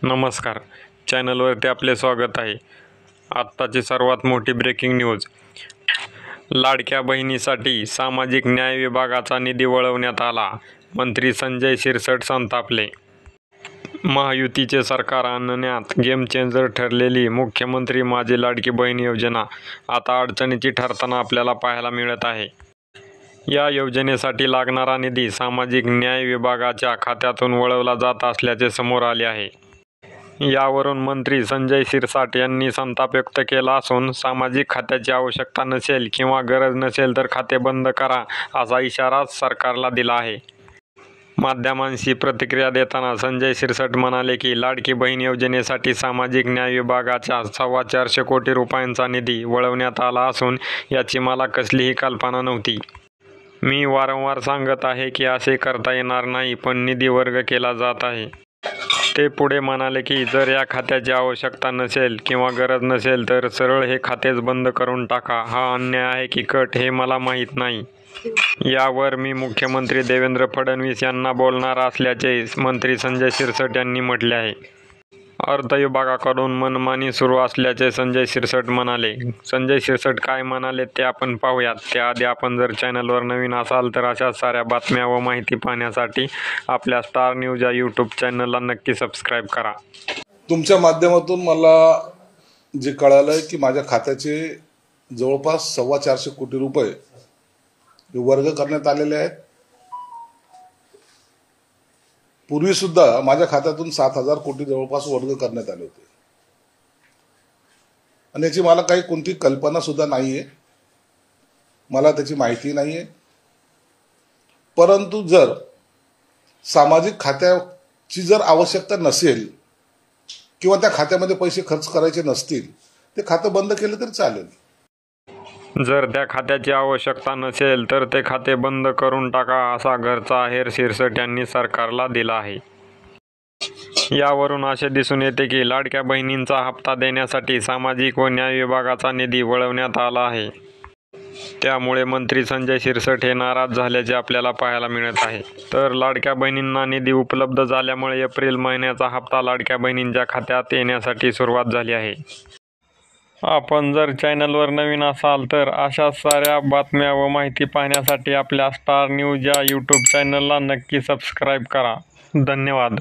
नमस्कार, चॅनलवरती आपले स्वागत आहे. आत्ताची सर्वात मोठी ब्रेकिंग न्यूज. लाडक्या बहिणीसाठी सामाजिक न्याय विभागाचा निधी वळवण्यात आला. मंत्री संजय शिरसाट संतापले. महायुतीचे सरकार आणण्यात गेम चेंजर ठरलेली मुख्यमंत्री माझी लाडकी बहीण योजना आता अडचणीची ठरताना आपल्याला पाहायला मिळत आहे. या योजनेसाठी लागणारा निधी सामाजिक न्याय विभागाच्या खात्यातून वळवला जात असल्याचे समोर आले आहे. यावरून मंत्री संजय शिरसाट यांनी संताप व्यक्त केला असून सामाजिक खात्याची आवश्यकता नसेल किंवा गरज नसेल तर खाते बंद करा असा इशारा सरकारला दिला आहे. माध्यमांशी प्रतिक्रिया देताना संजय शिरसाट म्हणाले की लाडकी बहीण योजनेसाठी सामाजिक न्याय विभागाच्या 425 कोटी रुपयांचा निधी वळवण्यात आला असून याची मला कसलीही कल्पना नव्हती. मी वारंवार सांगत आहे की असे करता येणार नाही, पण निधी वर्ग केला जात आहे. ते पुढे म्हणाले की जर या खात्याची आवश्यकता नसेल किंवा गरज नसेल तर सरळ हे खातेच बंद करून टाका. हा अन्याय आहे की कट हे मला माहीत नाही. यावर मी मुख्यमंत्री देवेंद्र फडणवीस यांना बोलणार असल्याचे मंत्री संजय शिरसाट यांनी म्हटले आहे. अर्थ विभागाकडून मनमानी सुरू असल्याचे संजय शिरसाट म्हणाले. संजय शिरसाट काय म्हणाले ते आपण पाहूयात. त्याआधी आपण जर चॅनलवर नवीन असाल तर अशा साऱ्या बातम्या व माहिती पाहण्यासाठी आपल्या स्टार न्यूज या यूट्यूब चॅनलला नक्की सबस्क्राईब करा. तुमच्या माध्यमातून मला जे कळालं की माझ्या खात्याचे जवळपास 425 कोटी रुपये वर्ग करण्यात आलेले आहेत. पूर्वी सुद्धा माझ्या खात्यातून 7,000 कोटी जवळपास वर्ग करण्यात आले होते आणि याची मला काही कोणती कल्पना सुद्धा नाहीये, मला त्याची माहिती नाहीये. परंतु जर सामाजिक खात्याची जर आवश्यकता नसेल किंवा त्या खात्यामध्ये पैसे खर्च करायचे नसतील ते खातं बंद केलं तरी चालेल. जर त्या खात्याची आवश्यकता नसेल तर ते खाते बंद करून टाका असा घरचा आहेर शिरसाट यांनी सरकारला दिला आहे. यावरून असे दिसून येते की लाडक्या बहिणींचा हप्ता देण्यासाठी सामाजिक व न्याय विभागाचा निधी वळवण्यात आला आहे. त्यामुळे मंत्री संजय शिरसाट हे नाराज झाल्याचे आपल्याला पाहायला मिळत आहे. तर लाडक्या बहिणींना निधी उपलब्ध झाल्यामुळे एप्रिल महिन्याचा हप्ता लाडक्या बहिणींच्या खात्यात येण्यासाठी सुरुवात झाली आहे. आपण जर चॅनलवर नवीन असाल तर अशा साऱ्या बातम्या व माहिती पाहण्यासाठी आपल्या स्टार न्यूज या यूट्यूब चॅनलला नक्की सबस्क्राईब करा. धन्यवाद.